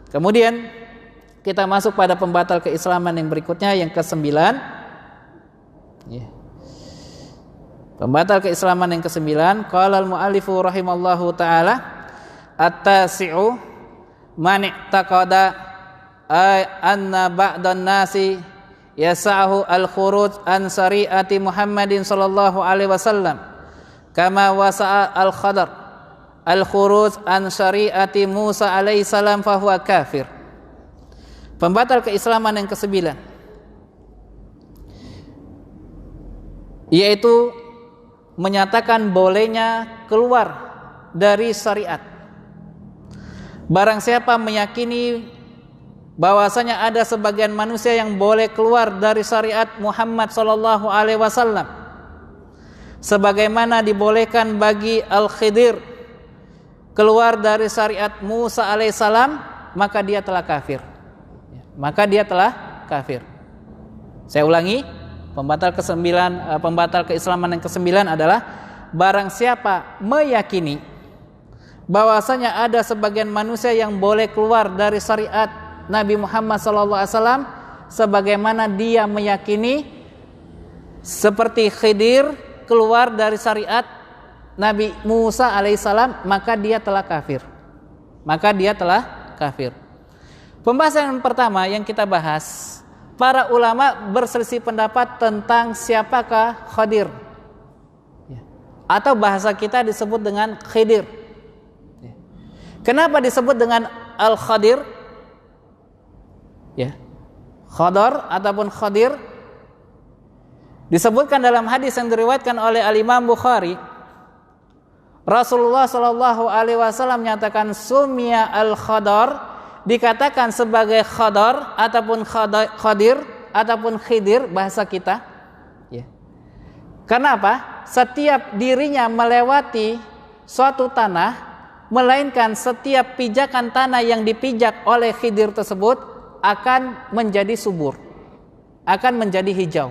Kemudian kita masuk pada pembatal keislaman yang berikutnya, yang ke-9. Pembatal keislaman yang ke-9, qala al-mu'allifu rahimallahu ta'ala, at-tasi'u man i'taqada anna ba'dan nasi yasa'hu al-khuruj an syari'ati Muhammadin sallallahu alaihi wasallam kama wasa'a al-khadar al-khuruj an syari'ati Musa alaihi salam fahuwa kafir. Pembatal keislaman yang ke-9, yaitu menyatakan bolehnya keluar dari syariat. Barang siapa meyakini bahwasanya ada sebagian manusia yang boleh keluar dari syariat Muhammad sallallahu alaihi wasallam, sebagaimana dibolehkan bagi Al-Khidir keluar dari syariat Musa alaihissalam, maka dia telah kafir. Maka dia telah kafir. Saya ulangi, pembatal keislaman yang ke-9 adalah barang siapa meyakini bahwasanya ada sebagian manusia yang boleh keluar dari syariat Nabi Muhammad SAW, sebagaimana dia meyakini seperti Khidir keluar dari syariat Nabi Musa alaihissalam, maka dia telah kafir. Maka dia telah kafir. Pembahasan yang pertama yang kita bahas, para ulama berselisih pendapat tentang siapakah Khadir, atau bahasa kita disebut dengan Khidir. Kenapa disebut dengan Al-Khadir? Khadar ataupun Khadir disebutkan dalam hadis yang diriwayatkan oleh Al-Imam Bukhari. Rasulullah sallallahu alaihi wasallam menyatakan sumya al-khadar, dikatakan sebagai khadar ataupun khadir ataupun khidir bahasa kita. Karena apa? Setiap dirinya melewati suatu tanah, melainkan setiap pijakan tanah yang dipijak oleh Khidir tersebut akan menjadi subur, akan menjadi hijau.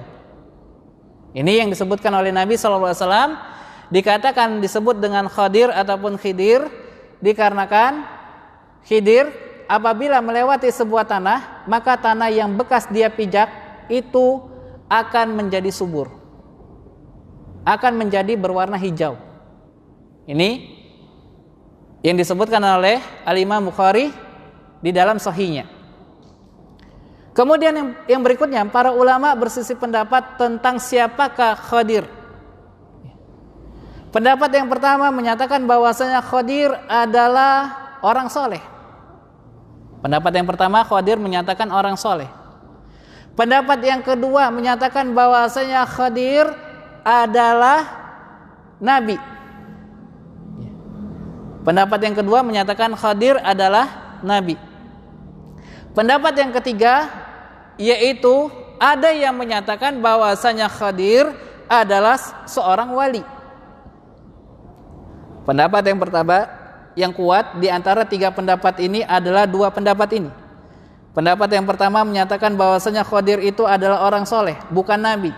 Ini yang disebutkan oleh Nabi SAW. Dikatakan disebut dengan Khadir ataupun Khidir dikarenakan Khidir apabila melewati sebuah tanah, maka tanah yang bekas dia pijak itu akan menjadi subur, akan menjadi berwarna hijau. Ini yang disebutkan oleh Al-Imam Bukhari di dalam Sahihnya. Kemudian yang berikutnya, para ulama berselisih pendapat tentang siapakah Khadir. Pendapat yang pertama menyatakan bahwasanya Khadir adalah orang soleh. Pendapat yang pertama, Khadir menyatakan orang soleh. Pendapat yang kedua menyatakan bahwasanya Khadir adalah nabi. Pendapat yang kedua menyatakan Khadir adalah nabi. Pendapat yang ketiga, yaitu ada yang menyatakan bahwasanya Khadir adalah seorang wali. Pendapat yang pertama yang kuat di antara tiga pendapat ini adalah dua pendapat ini. Pendapat yang pertama menyatakan bahwasanya Khadir itu adalah orang soleh, bukan nabi.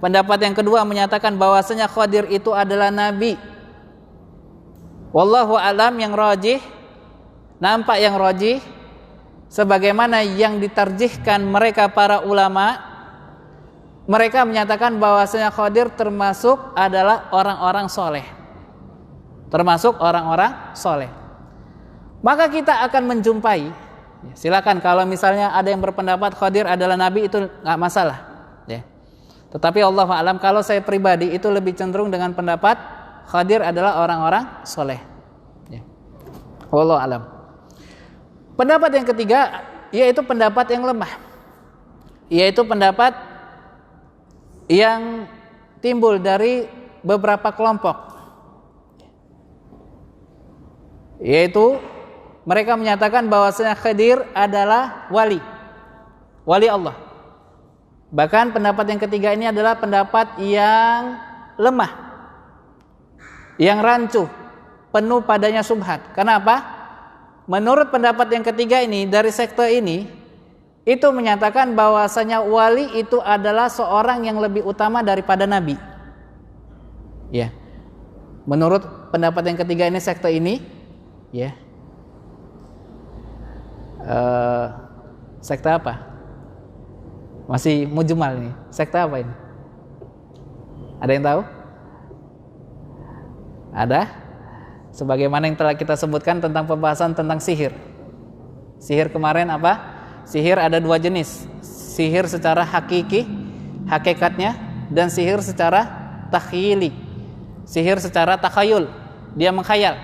Pendapat yang kedua menyatakan bahwasanya Khadir itu adalah nabi. Wallahu alam, yang rajih, nampak yang rajih, sebagaimana yang ditarjihkan mereka para ulama, mereka menyatakan bahwasanya Khadir termasuk adalah orang-orang soleh, termasuk orang-orang soleh. Maka kita akan menjumpai, silakan kalau misalnya ada yang berpendapat Khadir adalah nabi, itu nggak masalah, ya. Tetapi Allah alam, kalau saya pribadi itu lebih cenderung dengan pendapat Khadir adalah orang-orang soleh, ya. Allah alam. Pendapat yang ketiga yaitu pendapat yang lemah, yaitu pendapat yang timbul dari beberapa kelompok, yaitu mereka menyatakan bahwasanya Khadir adalah wali Allah. Bahkan pendapat yang ketiga ini adalah pendapat yang lemah, yang rancu, penuh padanya subhat. Kenapa? Menurut pendapat yang ketiga ini, dari sekte ini, itu menyatakan bahwasanya wali itu adalah seorang yang lebih utama daripada nabi. Ya. Menurut pendapat yang ketiga ini, sekte ini, ya. Sekte apa? Masih mujmal nih. Sekte apa ini? Ada yang tahu? Ada? Sebagaimana yang telah kita sebutkan tentang pembahasan tentang sihir. Sihir kemarin apa? Sihir ada dua jenis. Sihir secara hakiki, hakikatnya, dan sihir secara takhyili. Sihir secara takhayul, dia mengkhayal.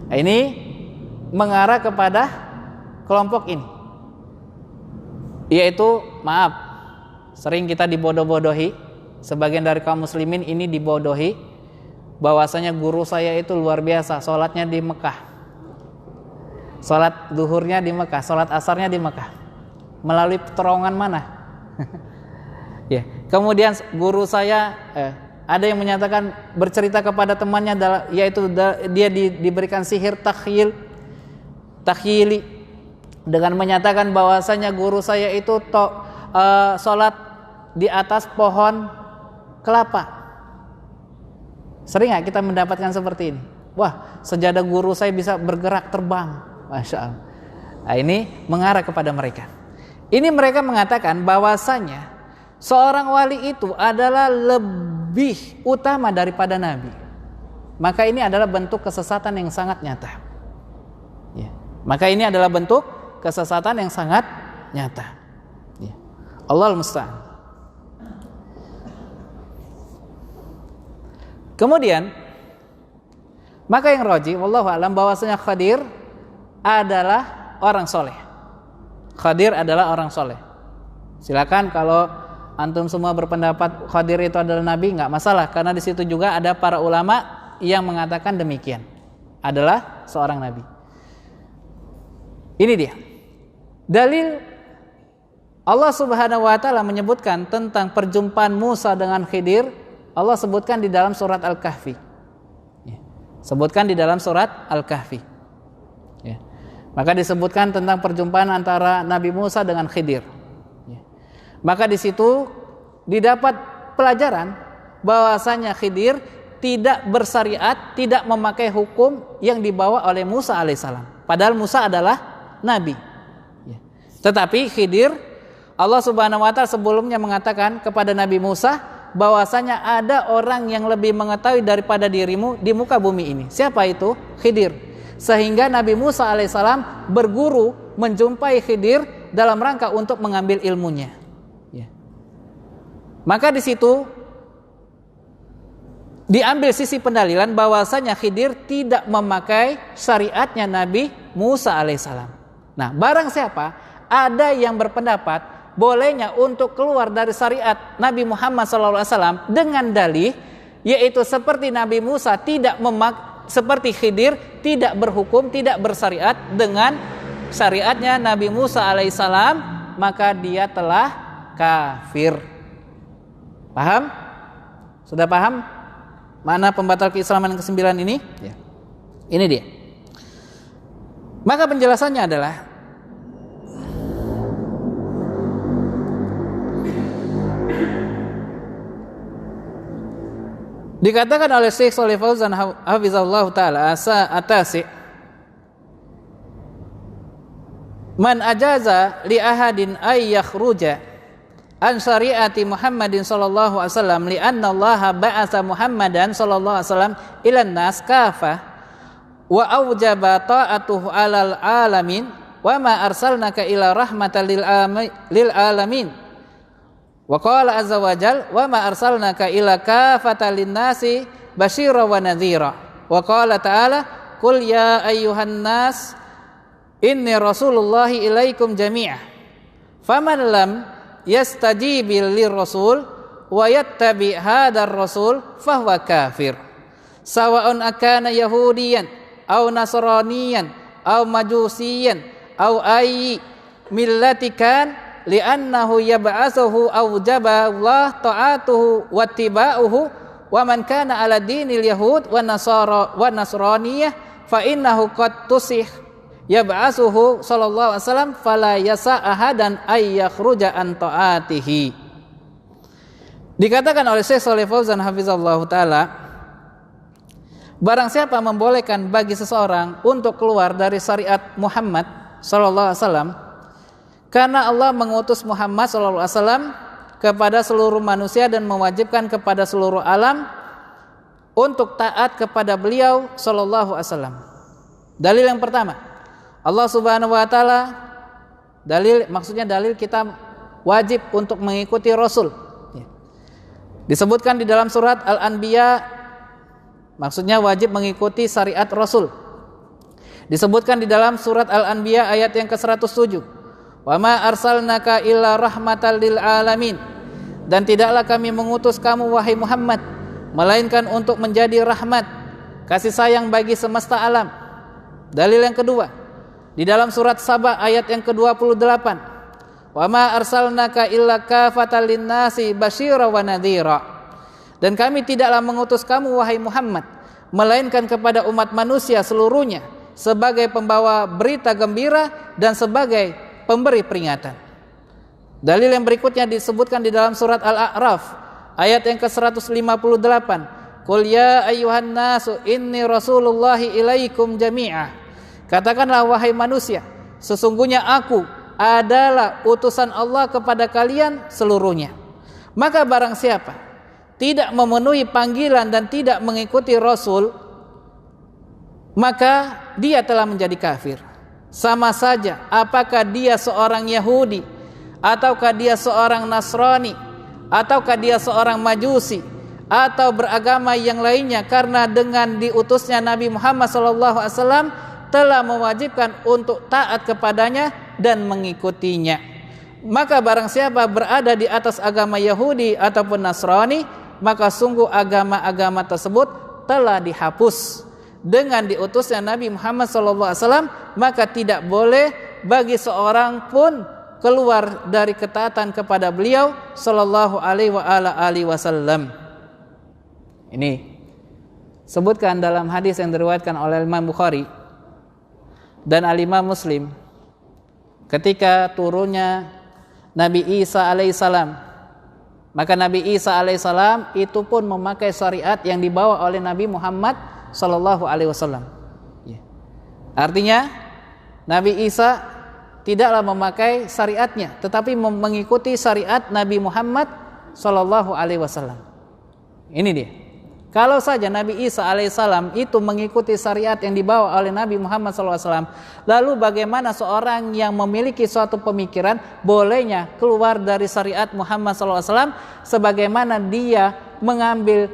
Nah, ini mengarah kepada kelompok ini, yaitu maaf, sering kita dibodoh-bodohi. Sebagian dari kaum muslimin ini dibodohi bahwasanya guru saya itu luar biasa, sholatnya di Mekah, sholat duhurnya di Mekah, sholat asarnya di Mekah. Melalui terowongan mana? Ya. Kemudian guru saya ada yang menyatakan, bercerita kepada temannya, yaitu dia diberikan sihir takhyili, dengan menyatakan bahwasanya guru saya itu sholat di atas pohon kelapa. Sering nggak kita mendapatkan seperti ini? Wah, sejadah guru saya bisa bergerak terbang, masya Allah. Nah, ini mengarah kepada mereka. Ini mereka mengatakan bahwasanya seorang wali itu adalah lebih utama daripada nabi. Maka ini adalah bentuk kesesatan yang sangat nyata. Ya. Maka ini adalah bentuk kesesatan yang sangat nyata. Ya. Allahul musta'an. Kemudian, maka yang rajih, wallahu a'lam, bahwasanya Khadir adalah orang soleh. Khadir adalah orang soleh. Silakan kalau antum semua berpendapat Khadir itu adalah nabi, nggak masalah, karena di situ juga ada para ulama yang mengatakan demikian, adalah seorang nabi. Ini dia dalil Allah Subhanahu wa taala menyebutkan tentang perjumpaan Musa dengan Khidir. Allah sebutkan di dalam surat Al-Kahfi. Ya. Sebutkan di dalam surat Al-Kahfi. Ya. Maka disebutkan tentang perjumpaan antara Nabi Musa dengan Khidir. Ya. Maka di situ didapat pelajaran bahwasanya Khidir tidak bersyariat, tidak memakai hukum yang dibawa oleh Musa alaihissalam. Padahal Musa adalah nabi. Ya. Tetapi Khidir, Allah Subhanahu wa taala sebelumnya mengatakan kepada Nabi Musa bahwasanya ada orang yang lebih mengetahui daripada dirimu di muka bumi ini. Siapa itu? Khidir. Sehingga Nabi Musa alaihissalam berguru menjumpai Khidir dalam rangka untuk mengambil ilmunya. Ya. Maka di situ diambil sisi pendalilan bahwasanya Khidir tidak memakai syariatnya Nabi Musa alaihissalam. Nah, barang siapa ada yang berpendapat bolehnya untuk keluar dari syariat Nabi Muhammad SAW dengan dalih, yaitu seperti Nabi Musa tidak seperti Khidir tidak berhukum, tidak bersyariat dengan syariatnya Nabi Musa alaihissalam, maka dia telah kafir. Paham? Sudah paham mana pembatal keislaman yang ke-9 ini? Ya. Ini dia. Maka penjelasannya adalah dikatakan oleh Syekh Shalih Fauzan hafizahullah taala atasi, man ajaza li ahadin ay yakhruja an syariati Muhammadin sallallahu alaihi wasallam li anna Allah ba'atsa Muhammadan sallallahu alaihi wasallam ila nas kafah wa aujaba ta'atuhu 'alal alamin wa ma arsalnaka ila rahmatan lil alamin. Wa qala azza wa jal wa ma arsalnaka ila kafatan linnasi basyira wa nadhira. Wa qala ta'ala qul ya ayyuhan nas inni rasulullahi ilaikum jami'ah. Faman lam yastajibil lirrasul wa yattabi hadar rasul fahuwa kafir. Sawa'un akana yahudiyan aw nasraniyan aw majusiyan aw ayyi millatikan li'annahu yab'atsuhu awjaba Allah ta'atuhu wattiba'uhu wa man kana ala dinil yahud wa nasraniyah fa innahu qad tusih yab'atsuhu sallallahu alaihi wasallam fala yasa ahadan ay yakhruja an ta'atihi. Dikatakan oleh Syekh Shalih Fauzan hafizallahu taala, barang siapa membolehkan bagi seseorang untuk keluar dari syariat Muhammad sallallahu alaihi wasallam, karena Allah mengutus Muhammad sallallahu alaihi wasallam kepada seluruh manusia dan mewajibkan kepada seluruh alam untuk taat kepada beliau sallallahu alaihi wasallam. Dalil yang pertama, Allah Subhanahu wa taala, maksudnya dalil kita wajib untuk mengikuti Rasul. Disebutkan di dalam surat Al-Anbiya, maksudnya wajib mengikuti syariat Rasul. Disebutkan di dalam surat Al-Anbiya ayat yang ke-107, "Wa ma arsalnaka illa rahmatan lil alamin." Dan tidaklah kami mengutus kamu wahai Muhammad melainkan untuk menjadi rahmat, kasih sayang bagi semesta alam. Dalil yang kedua, di dalam surat Saba ayat yang ke-28, "Wa ma arsalnaka illa kafatan linnasi basyira wa nadhira." Dan kami tidaklah mengutus kamu wahai Muhammad melainkan kepada umat manusia seluruhnya sebagai pembawa berita gembira dan sebagai pemberi peringatan. Dalil yang berikutnya disebutkan di dalam surat Al-A'raf ayat yang ke-158, "Qul ya ayyuhan nasu inni rasulullahi ilaikum jami'a." Katakanlah wahai manusia, sesungguhnya aku adalah utusan Allah kepada kalian seluruhnya. Maka barang siapa tidak memenuhi panggilan dan tidak mengikuti Rasul, maka dia telah menjadi kafir. Sama saja apakah dia seorang Yahudi, ataukah dia seorang Nasrani, ataukah dia seorang Majusi, atau beragama yang lainnya, karena dengan diutusnya Nabi Muhammad SAW telah mewajibkan untuk taat kepadanya dan mengikutinya. Maka barang siapa berada di atas agama Yahudi ataupun Nasrani, maka sungguh agama-agama tersebut telah dihapus dengan diutusnya Nabi Muhammad SAW. Maka tidak boleh bagi seorang pun keluar dari ketaatan kepada beliau sallallahu alaihi wasallam. Ini sebutkan dalam hadis yang diriwayatkan oleh Imam Bukhari dan Al-Imam Muslim, ketika turunnya Nabi Isa alaihissalam, maka Nabi Isa alaihissalam itu pun memakai syariat yang dibawa oleh Nabi Muhammad sallallahu alaihi wasallam. Artinya Nabi Isa tidaklah memakai syariatnya, tetapi mengikuti syariat Nabi Muhammad sallallahu alaihi wasallam. Ini dia. Kalau saja Nabi Isa alaihissalam itu mengikuti syariat yang dibawa oleh Nabi Muhammad SAW, lalu bagaimana seorang yang memiliki suatu pemikiran bolehnya keluar dari syariat Muhammad SAW sebagaimana dia mengambil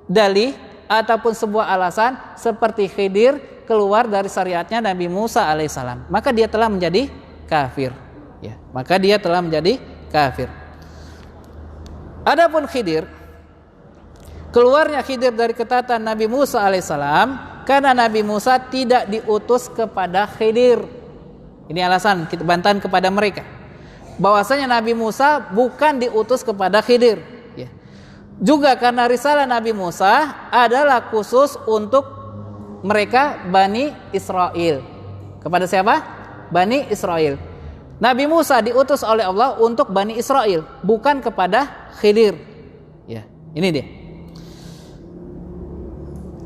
dalih ataupun sebuah alasan seperti Khidir keluar dari syariatnya Nabi Musa alaihissalam, maka dia telah menjadi kafir. Ya, maka dia telah menjadi kafir. Adapun Khidir, keluarnya Khidir dari ketaatan Nabi Musa alaihissalam karena Nabi Musa tidak diutus kepada Khidir. Ini alasan kita bantahan kepada mereka bahwasanya Nabi Musa bukan diutus kepada Khidir. Ya. Juga karena risalah Nabi Musa adalah khusus untuk mereka Bani Israel. Kepada siapa? Bani Israel. Nabi Musa diutus oleh Allah untuk Bani Israel, bukan kepada Khidir. Ya, ini dia.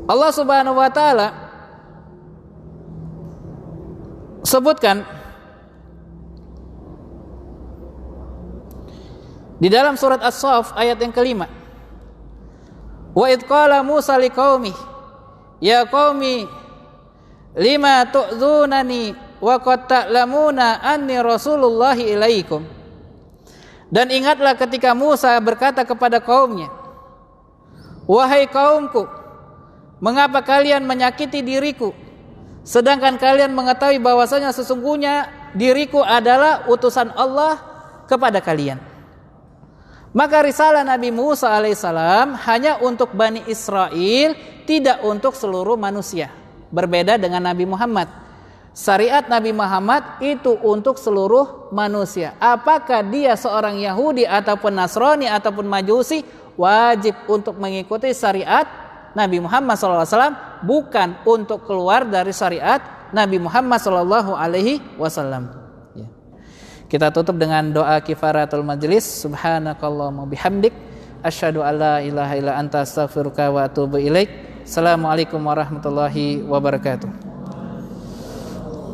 Allah Subhanahu wa taala sebutkan di dalam surat As-Saff ayat yang kelima, wa idh qala Musa liqaumi ya qaumi lima tu'dzunani wa qad ta'lamuna anni rasulullahi ilaikum. Dan ingatlah ketika Musa berkata kepada kaumnya, wahai kaumku, mengapa kalian menyakiti diriku sedangkan kalian mengetahui bahwasanya sesungguhnya diriku adalah utusan Allah kepada kalian. Maka risalah Nabi Musa alaihissalam hanya untuk Bani Israel, tidak untuk seluruh manusia. Berbeda dengan Nabi Muhammad. Syariat Nabi Muhammad itu untuk seluruh manusia. Apakah dia seorang Yahudi ataupun Nasrani ataupun Majusi, wajib untuk mengikuti syariat Nabi Muhammad SAW, bukan untuk keluar dari syariat Nabi Muhammad SAW. Ya. Kita tutup dengan doa kifaratul majlis. Subhanakallahumma bihamdik, asyhadu an la ilaha illa anta astaghfiruka wa atubu ilaik. Assalamualaikum warahmatullahi wabarakatuh.